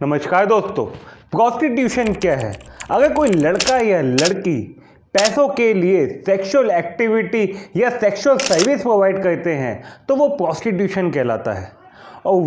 नमस्कार दोस्तों। प्रोस्टिट्यूशन क्या है? अगर कोई लड़का या लड़की पैसों के लिए सेक्सुअल एक्टिविटी या सेक्सुअल सर्विस प्रोवाइड करते हैं तो वो प्रोस्टिट्यूशन कहलाता है, और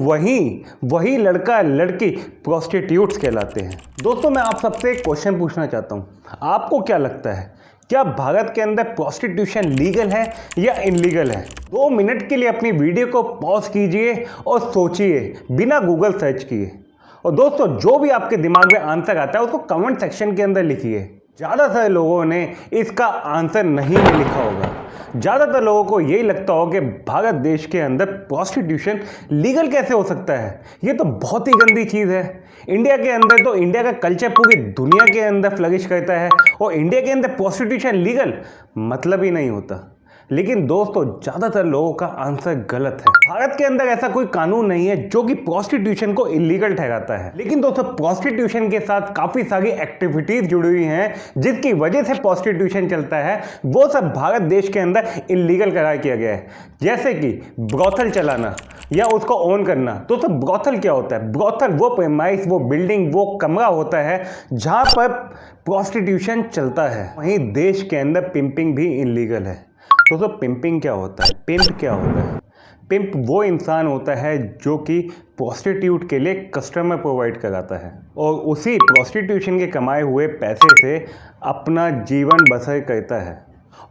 वही लड़का लड़की प्रोस्टिट्यूट्स कहलाते हैं। दोस्तों, मैं आप सबसे एक क्वेश्चन पूछना चाहता हूँ। आपको क्या लगता है, क्या भारत के अंदर प्रोस्टिट्यूशन लीगल है या इनलीगल है? 2 मिनट के लिए अपनी वीडियो को पॉज कीजिए और सोचिए बिना गूगल सर्च किए। और दोस्तों, जो भी आपके दिमाग में आंसर आता है उसको कमेंट सेक्शन के अंदर लिखिए। ज़्यादातर लोगों ने इसका आंसर नहीं में लिखा होगा। ज़्यादातर लोगों को यही लगता होगा कि भारत देश के अंदर प्रोस्टिट्यूशन लीगल कैसे हो सकता है, ये तो बहुत ही गंदी चीज़ है। इंडिया के अंदर तो इंडिया का कल्चर पूरी दुनिया के अंदर फ्लरिश करता है, और इंडिया के अंदर प्रोस्टिट्यूशन लीगल मतलब ही नहीं होता। लेकिन दोस्तों, ज़्यादातर लोगों का आंसर गलत है। भारत के अंदर ऐसा कोई कानून नहीं है जो कि प्रोस्टिट्यूशन को इलीगल ठहराता है। लेकिन दोस्तों, प्रोस्टिट्यूशन के साथ काफ़ी सारी एक्टिविटीज़ जुड़ी हुई हैं जिसकी वजह से प्रोस्टिट्यूशन चलता है, वो सब भारत देश के अंदर इलीगल करार किया गया है। जैसे कि ब्रोथल चलाना या उसको ओन करना। दोस्तों, ब्रोथल क्या होता है? ब्रोथल वो प्रेमाइस, वो बिल्डिंग, वो कमरा होता है जहाँ पर प्रोस्टिट्यूशन चलता है। वहीं देश के अंदर पिंपिंग भी इलीगल है। दोस्तों, पिंपिंग क्या होता है? पिंप क्या होता है? पिंप वो इंसान होता है जो कि प्रोस्टिट्यूट के लिए कस्टमर प्रोवाइड कराता है और उसी प्रोस्टिट्यूशन के कमाए हुए पैसे से अपना जीवन बसर करता है।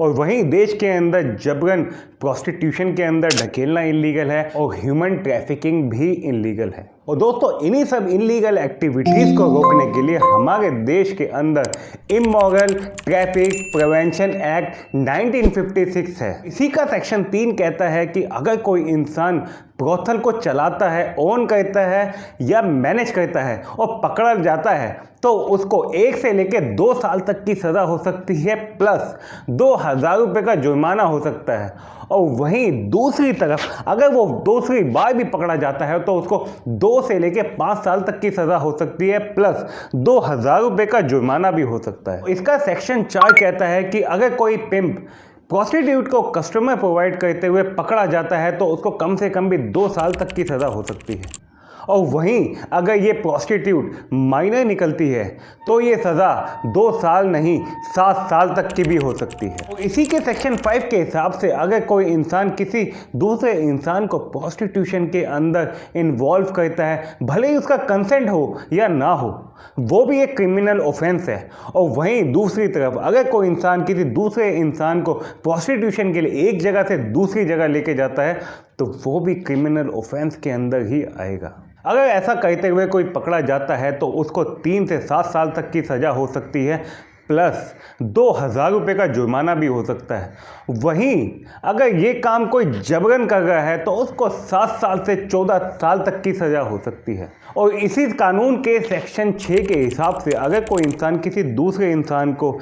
और वहीं देश के अंदर जबरन प्रोस्टिट्यूशन के अंदर ढकेलना इलीगल है और ह्यूमन ट्रैफिकिंग भी इलीगल है। और दोस्तों, इन्हीं सब इलीगल एक्टिविटीज़ को रोकने के लिए हमारे देश के अंदर इमोरल ट्रैफिक प्रिवेंशन एक्ट 1956 है। इसी का सेक्शन 3 कहता है कि अगर कोई इंसान ब्रोथल को चलाता है, ओन करता है या मैनेज करता है और पकड़ा जाता है तो उसको 1 से लेकर 2 साल तक की सज़ा हो सकती है, प्लस 2000 रुपये का जुर्माना हो सकता है। और वहीं दूसरी तरफ अगर वो दूसरी बार भी पकड़ा जाता है तो उसको 2 से लेकर 5 साल तक की सज़ा हो सकती है, प्लस 2000 रुपये का जुर्माना भी हो सकता है। इसका सेक्शन 4 कहता है कि अगर कोई पिंप प्रोस्टिट्यूट को कस्टमर प्रोवाइड करते हुए पकड़ा जाता है तो उसको कम से कम भी 2 साल तक की सज़ा हो सकती है। और वहीं अगर ये प्रोस्टिट्यूट माइनर निकलती है तो ये सज़ा 2 साल नहीं 7 साल तक की भी हो सकती है। और इसी के सेक्शन 5 के हिसाब से अगर कोई इंसान किसी दूसरे इंसान को प्रोस्टिट्यूशन के अंदर इन्वॉल्व करता है, भले ही उसका कंसेंट हो या ना हो, वो भी एक क्रिमिनल ऑफेंस है। और वहीं दूसरी तरफ अगर कोई इंसान किसी दूसरे इंसान को प्रोस्टिट्यूशन के लिए एक जगह से दूसरी जगह लेके जाता है तो वो भी क्रिमिनल ऑफेंस के अंदर ही आएगा। अगर ऐसा करते हुए कोई पकड़ा जाता है तो उसको 3 से 7 साल तक की सज़ा हो सकती है, प्लस 2000 रुपये का जुर्माना भी हो सकता है। वहीं अगर ये काम कोई जबरन कर रहा है तो उसको 7 साल से 14 साल तक की सज़ा हो सकती है। और इसी कानून के सेक्शन 6 के हिसाब से अगर कोई इंसान किसी दूसरे इंसान को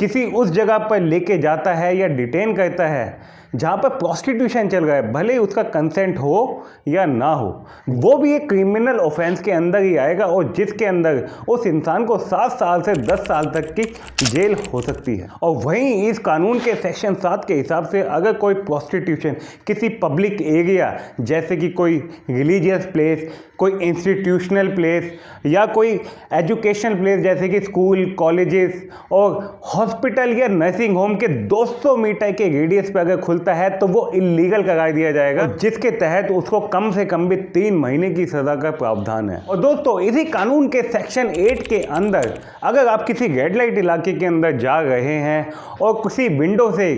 किसी उस जगह पर लेके जाता है या डिटेन करता है जहाँ पर प्रोस्टिट्यूशन चल रहा है, भले ही उसका कंसेंट हो या ना हो, वो भी एक क्रिमिनल ऑफेंस के अंदर ही आएगा और जिसके अंदर उस इंसान को 7 साल से 10 साल तक की जेल हो सकती है। और वहीं इस कानून के सेक्शन 7 के हिसाब से अगर कोई प्रोस्टिट्यूशन किसी पब्लिक एरिया जैसे कि कोई रिलीजियस प्लेस, कोई इंस्टीट्यूशनल प्लेस या कोई एजुकेशनल प्लेस जैसे कि स्कूल, कॉलेजेस और हॉस्पिटल या नर्सिंग होम के 200 मीटर के रेडियस पे अगर खुलता है तो वो इलीगल करार दिया जाएगा, जिसके तहत उसको कम से कम भी 3 महीने की सज़ा का प्रावधान है। और दोस्तों, इसी कानून के सेक्शन 8 के अंदर अगर आप किसी रेड लाइट इलाके के अंदर जा रहे हैं और किसी विंडो से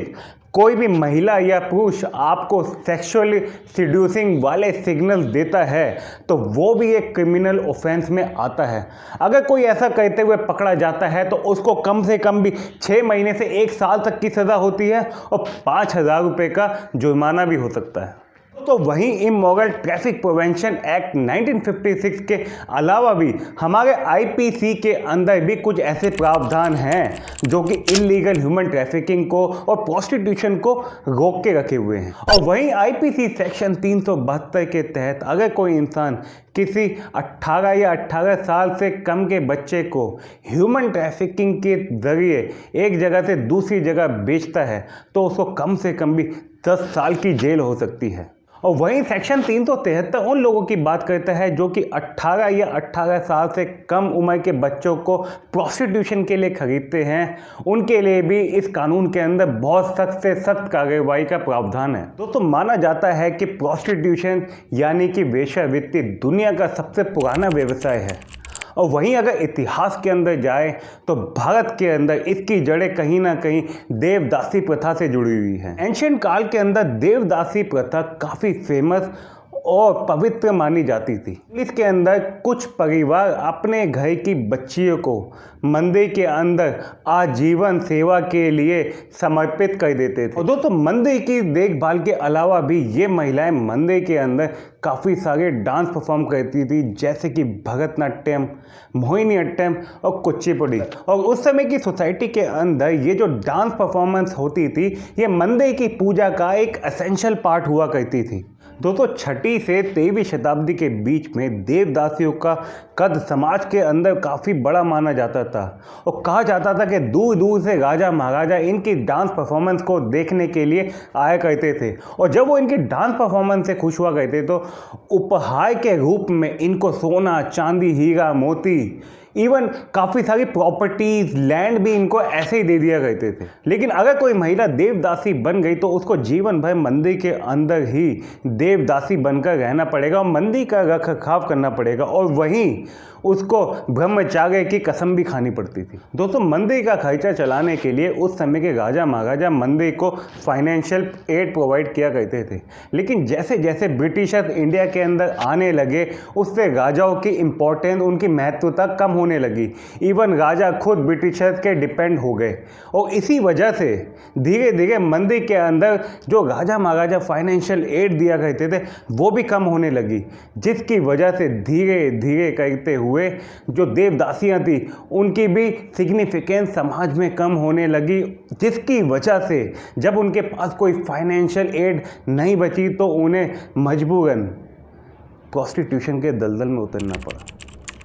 कोई भी महिला या पुरुष आपको सेक्सुअली सीड्यूसिंग वाले सिग्नल देता है तो वो भी एक क्रिमिनल ऑफेंस में आता है। अगर कोई ऐसा करते हुए पकड़ा जाता है तो उसको कम से कम भी 6 महीने से 1 साल तक की सज़ा होती है और 5000 रुपये का जुर्माना भी हो सकता है। तो वहीं इमोरल ट्रैफिक प्रिवेंशन एक्ट 1956 के अलावा भी हमारे आईपीसी के अंदर भी कुछ ऐसे प्रावधान हैं जो कि इलीगल ह्यूमन ट्रैफिकिंग को और प्रोस्टिट्यूशन को रोक के रखे हुए हैं। और वहीं आईपीसी सेक्शन 372 के तहत अगर कोई इंसान किसी 18 या 18 साल से कम के बच्चे को ह्यूमन ट्रैफिकिंग के जरिए एक जगह से दूसरी जगह बेचता है तो उसको कम से कम भी 10 साल की जेल हो सकती है। और वहीं सेक्शन 373 उन लोगों की बात करता है जो कि 18 या 18 साल से कम उम्र के बच्चों को प्रोस्टिट्यूशन के लिए खरीदते हैं। उनके लिए भी इस कानून के अंदर बहुत सख्त से सख्त कार्रवाई का प्रावधान है। दोस्तों माना जाता है कि प्रोस्टिट्यूशन यानी कि वेश्यावृत्ति दुनिया का सबसे पुराना व्यवसाय है। और वहीं अगर इतिहास के अंदर जाए तो भारत के अंदर इसकी जड़ें कहीं ना कहीं देवदासी प्रथा से जुड़ी हुई हैं। एंशिएंट काल के अंदर देवदासी प्रथा काफ़ी फेमस और पवित्र मानी जाती थी। इसके अंदर कुछ परिवार अपने घर की बच्चियों को मंदिर के अंदर आजीवन सेवा के लिए समर्पित कर देते थे। और दोस्तों मंदिर की देखभाल के अलावा भी ये महिलाएं मंदिर के अंदर काफ़ी सारे डांस परफॉर्म करती थी, जैसे कि भरतनाट्यम, मोहिनीअट्टम और कुचिपुड़ी। और उस समय की सोसाइटी के अंदर ये जो डांस परफॉर्मेंस होती थी ये मंदिर की पूजा का एक एसेंशियल पार्ट हुआ करती थी। दोस्तों 6वीं से 13वीं शताब्दी के बीच में देवदासियों का कद समाज के अंदर काफ़ी बड़ा माना जाता था और कहा जाता था कि दूर दूर से राजा महाराजा इनकी डांस परफॉर्मेंस को देखने के लिए आया करते थे। और जब वो इनकी डांस परफॉर्मेंस से खुश हुआ करते तो उपहार के रूप में इनको सोना, चांदी, हीरा, मोती, इवन काफ़ी सारी प्रॉपर्टीज़, लैंड भी इनको ऐसे ही दे दिया करते थे। लेकिन अगर कोई महिला देवदासी बन गई तो उसको जीवन भर मंदिर के अंदर ही देवदासी बनकर रहना पड़ेगा और मंदिर का रखरखाव करना पड़ेगा और वहीं उसको ब्रह्मचार्य की कसम भी खानी पड़ती थी। दोस्तों मंदिर का खर्चा चलाने के लिए उस समय के राजा महाराजा मंदिर को फाइनेंशियल एड प्रोवाइड किया करते थे। लेकिन जैसे जैसे ब्रिटिशर्स इंडिया के अंदर आने लगे उससे राजाओं की इम्पोर्टेंस, उनकी महत्वता कम होने लगी। इवन राजा खुद ब्रिटिशर्स के डिपेंड हो गए और इसी वजह से धीरे धीरे मंदिर के अंदर जो राजा महाराजा फाइनेंशियल एड दिया करते थे वो भी कम होने लगी, जिसकी वजह से धीरे धीरे करते हुए जो देवदासियां थी उनकी भी सिग्निफिकेंस समाज में कम होने लगी, जिसकी वजह से जब उनके पास कोई फाइनेंशियल एड नहीं बची तो उन्हें मजबूरन प्रोस्टिट्यूशन के दलदल में उतरना पड़ा।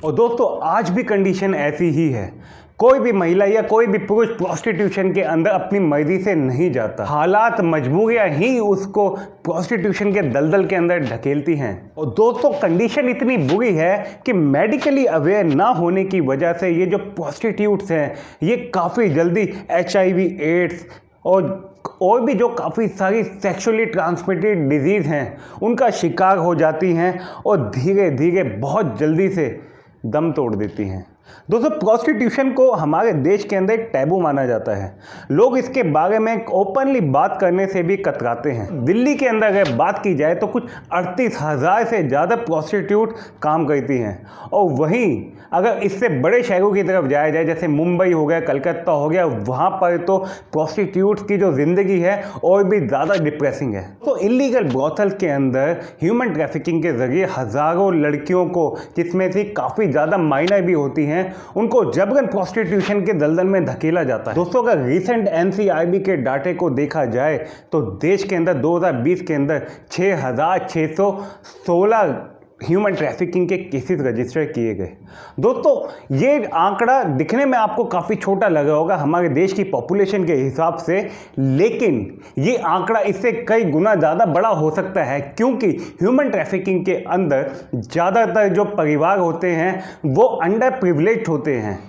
और दोस्तों आज भी कंडीशन ऐसी ही है। कोई भी महिला या कोई भी पुरुष प्रोस्टिट्यूशन के अंदर अपनी मर्जी से नहीं जाता। हालात, मजबूरियां ही उसको प्रोस्टिट्यूशन के दलदल के अंदर ढकेलती हैं। और दोस्तों कंडीशन इतनी बुरी है कि मेडिकली अवेयर ना होने की वजह से ये जो प्रोस्टिट्यूट्स हैं ये काफ़ी जल्दी HIV, एड्स और भी जो काफ़ी सारी सेक्सुअली ट्रांसमिटेड डिजीज़ हैं उनका शिकार हो जाती हैं और धीरे धीरे बहुत जल्दी से दम तोड़ देती हैं। दोस्तों प्रोस्टिट्यूशन को हमारे देश के अंदर एक टैबू माना जाता है। लोग इसके बारे में ओपनली बात करने से भी कतराते हैं। दिल्ली के अंदर अगर बात की जाए तो कुछ 38,000 से ज़्यादा प्रोस्टिट्यूट काम करती हैं। और वहीं अगर इससे बड़े शहरों की तरफ जाया जाए जैसे मुंबई हो गया, कलकत्ता हो गया, वहाँ पर तो प्रोस्टिट्यूट्स की जो ज़िंदगी है और भी ज़्यादा डिप्रेसिंग है। तो इलीगल ब्रॉथल के अंदर ह्यूमन ट्रैफिकिंग के ज़रिए हज़ारों लड़कियों को, जिसमें से काफ़ी ज़्यादा माइनर भी होती हैं, उनको जबरन प्रोस्टिट्यूशन के दलदल में धकेला जाता है। दोस्तों अगर रिसेंट NCRB के डाटे को देखा जाए तो देश के अंदर 2020 के अंदर 6,616 ह्यूमन ट्रैफिकिंग के केसेस रजिस्टर किए गए। दोस्तों ये आंकड़ा दिखने में आपको काफ़ी छोटा लगा होगा हमारे देश की पॉपुलेशन के हिसाब से, लेकिन ये आंकड़ा इससे कई गुना ज़्यादा बड़ा हो सकता है, क्योंकि ह्यूमन ट्रैफिकिंग के अंदर ज़्यादातर जो परिवार होते हैं वो अंडर प्रिविलेज्ड होते हैं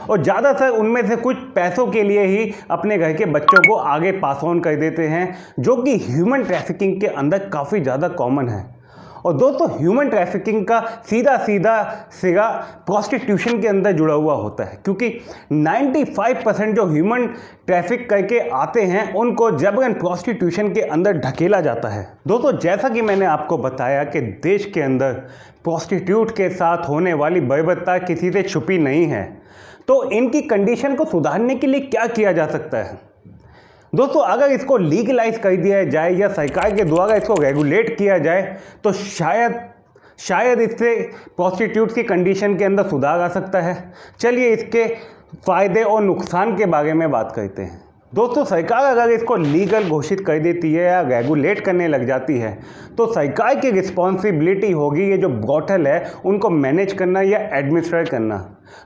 और ज़्यादातर उनमें से कुछ पैसों के लिए ही अपने घर के बच्चों को आगे पास ऑन कर देते हैं, जो कि ह्यूमन ट्रैफिकिंग के अंदर काफ़ी ज़्यादा कॉमन है। और दोस्तों ह्यूमन ट्रैफिकिंग का सीधा सिरा प्रोस्टिट्यूशन के अंदर जुड़ा हुआ होता है, क्योंकि 95% जो ह्यूमन ट्रैफिक करके आते हैं उनको जबरन प्रोस्टिट्यूशन के अंदर ढकेला जाता है। दोस्तों जैसा कि मैंने आपको बताया कि देश के अंदर प्रोस्टिट्यूट के साथ होने वाली बर्बरता किसी से छुपी नहीं है, तो इनकी कंडीशन को सुधारने के लिए क्या किया जा सकता है। दोस्तों अगर इसको लीगलाइज कर दिया जाए या सरकार के द्वारा इसको रेगुलेट किया जाए तो शायद इससे प्रोस्टिट्यूट की कंडीशन के अंदर सुधार आ सकता है। चलिए इसके फ़ायदे और नुकसान के बारे में बात करते हैं। दोस्तों सरकार अगर इसको लीगल घोषित कर देती है या रेगुलेट करने लग जाती है तो सरकार की रिस्पॉन्सिबिलिटी होगी ये जो ब्रॉथल है उनको मैनेज करना या एडमिनिस्ट्रेट करना।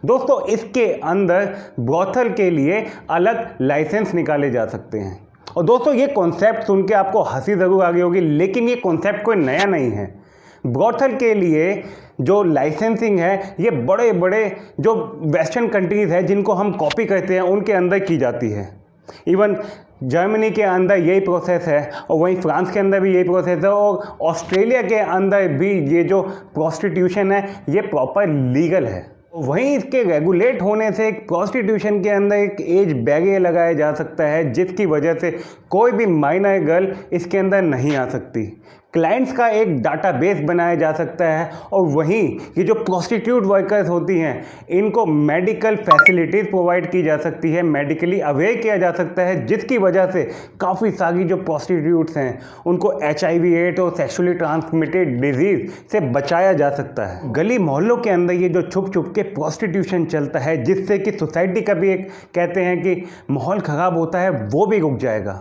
दोस्तों इसके अंदर ब्रॉथल के लिए अलग लाइसेंस निकाले जा सकते हैं और दोस्तों ये कॉन्सेप्ट सुन के आपको हंसी ज़रूर आ गई होगी, लेकिन ये कॉन्सेप्ट कोई नया नहीं है। ब्रॉथल के लिए जो लाइसेंसिंग है ये बड़े बड़े जो वेस्टर्न कंट्रीज़ है जिनको हम कॉपी करते हैं उनके अंदर की जाती है। इवन जर्मनी के अंदर यही प्रोसेस है और वहीं फ्रांस के अंदर भी यही प्रोसेस है और ऑस्ट्रेलिया के अंदर भी ये जो प्रोस्टिट्यूशन है ये प्रॉपर लीगल है। वहीं इसके रेगुलेट होने से एक प्रोस्टिट्यूशन के अंदर एक एज बैरियर लगाया जा सकता है जिसकी वजह से कोई भी माइनर गर्ल इसके अंदर नहीं आ सकती। क्लाइंट्स का एक डाटाबेस बनाया जा सकता है और वहीं ये जो प्रोस्टिट्यूट वर्कर्स होती हैं इनको मेडिकल फैसिलिटीज़ प्रोवाइड की जा सकती है, मेडिकली अवेयर किया जा सकता है, जिसकी वजह से काफ़ी सारी जो प्रोस्टिट्यूट्स हैं उनको HIV एड्स और सेक्सुअली ट्रांसमिटेड डिजीज़ से बचाया जा सकता है। गली मोहल्लों के अंदर ये जो छुप छुप के प्रोस्टिट्यूशन चलता है जिससे कि सोसाइटी का भी एक कहते हैं कि माहौल ख़राब होता है वो भी रुक जाएगा।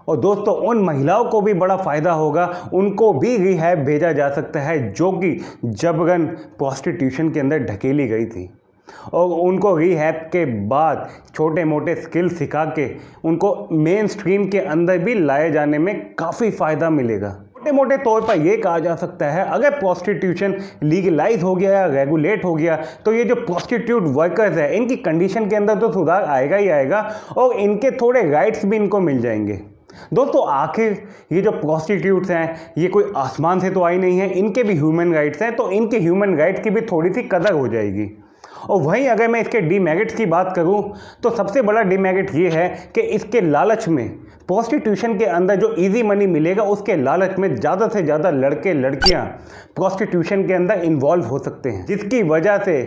और दोस्तों उन महिलाओं को भी बड़ा फ़ायदा होगा, उनको भी रिहैब भेजा जा सकता है जो कि जबरन प्रोस्टिट्यूशन के अंदर ढकेली गई थी और उनको रिहैब के बाद छोटे मोटे स्किल सिखा के उनको मेन स्ट्रीम के अंदर भी लाए जाने में काफ़ी फ़ायदा मिलेगा। मोटे मोटे तौर पर यह कहा जा सकता है अगर प्रोस्टिट्यूशन लीगलाइज हो गया या रेगुलेट हो गया तो ये जो प्रोस्टिट्यूट वर्कर्स है इनकी कंडीशन के अंदर तो सुधार आएगा ही आएगा और इनके थोड़े राइट्स भी इनको मिल जाएंगे। दोस्तों आखिर ये जो प्रोस्टिट्यूट्स हैं ये कोई आसमान से तो आई नहीं है, इनके भी ह्यूमन राइट्स हैं, तो इनके ह्यूमन राइट्स की भी थोड़ी सी कदर हो जाएगी। और वहीं अगर मैं इसके डीमेरिट्स की बात करूं तो सबसे बड़ा डीमेरिट ये है कि इसके लालच में प्रोस्टिट्यूशन के अंदर जो इजी मनी मिलेगा उसके लालच में ज़्यादा से ज़्यादा लड़के लड़कियां प्रोस्टिट्यूशन के अंदर इन्वॉल्व हो सकते हैं, जिसकी वजह से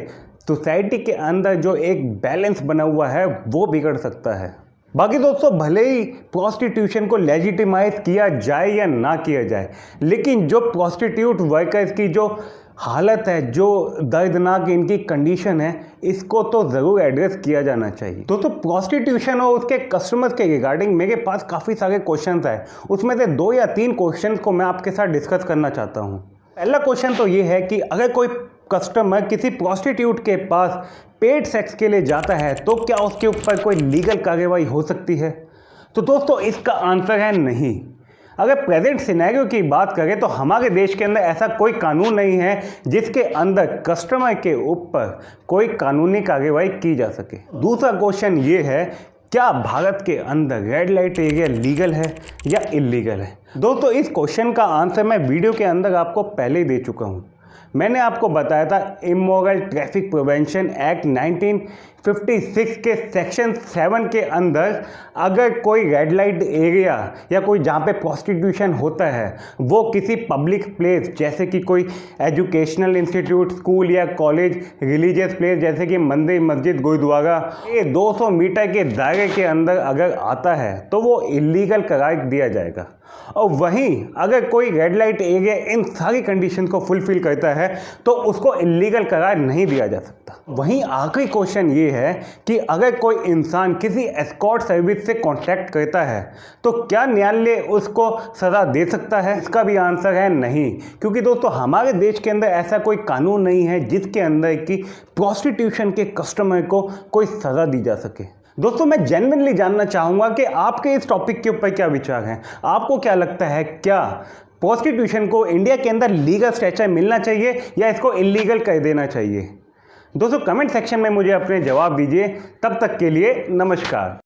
सोसाइटी के अंदर जो एक बैलेंस बना हुआ है वो बिगड़ सकता है। बाकी दोस्तों भले ही प्रोस्टिट्यूशन को लेजिटिमाइज किया जाए या ना किया जाए, लेकिन जो प्रोस्टिट्यूट वर्कर्स की जो हालत है, जो दर्दनाक इनकी कंडीशन है, इसको तो ज़रूर एड्रेस किया जाना चाहिए। दोस्तों प्रोस्टिट्यूशन और उसके कस्टमर्स के रिगार्डिंग मेरे पास काफ़ी सारे क्वेश्चंस हैं, उसमें से 2 या 3 क्वेश्चंस को मैं आपके साथ डिस्कस करना चाहता हूँ। पहला क्वेश्चन तो ये है कि अगर कोई कस्टमर किसी प्रोस्टिट्यूट के पास पेड सेक्स के लिए जाता है तो क्या उसके ऊपर कोई लीगल कार्रवाई हो सकती है? तो दोस्तों इसका आंसर है नहीं। अगर प्रेजेंट सिनेरियो की बात करें तो हमारे देश के अंदर ऐसा कोई कानून नहीं है जिसके अंदर कस्टमर के ऊपर कोई कानूनी कार्रवाई की जा सके। दूसरा क्वेश्चन ये है, क्या भारत के अंदर रेड लाइट एरिया लीगल है या इलीगल है? दोस्तों इस क्वेश्चन का आंसर मैं वीडियो के अंदर आपको पहले ही दे चुका हूँ। मैंने आपको बताया था इमोरल ट्रैफिक प्रिवेंशन एक्ट 1956 के सेक्शन 7 के अंदर अगर कोई रेड लाइट एरिया या कोई जहाँ पे प्रोस्टिट्यूशन होता है वो किसी पब्लिक प्लेस जैसे कि कोई एजुकेशनल इंस्टीट्यूट, स्कूल या कॉलेज, रिलीजियस प्लेस जैसे कि मंदिर, मस्जिद, गुरुद्वारा, ये 200 मीटर के दायरे के अंदर अगर आता है तो वो इलीगल करार दिया जाएगा। और वहीं अगर कोई रेड लाइट एरिया इन सारी कंडीशन को फुलफिल करता है तो उसको इलीगल करार नहीं दिया जा सकता। वहीं आखिरी क्वेश्चन ये है कि अगर कोई इंसान किसी एस्कॉर्ट सर्विस से कॉन्ट्रैक्ट करता है तो क्या न्यायालय उसको सज़ा दे सकता है? इसका भी आंसर है नहीं, क्योंकि दोस्तों हमारे देश के अंदर ऐसा कोई कानून नहीं है जिसके अंदर कि प्रोस्टिट्यूशन के कस्टमर को कोई सज़ा दी जा सके। दोस्तों मैं जेन्युइनली जानना चाहूँगा कि आपके इस टॉपिक के ऊपर क्या विचार हैं। आपको क्या लगता है, क्या प्रोस्टिट्यूशन को इंडिया के अंदर लीगल स्टेटस मिलना चाहिए या इसको इलीगल कर देना चाहिए? दोस्तों कमेंट सेक्शन में मुझे अपने जवाब दीजिए। तब तक के लिए नमस्कार।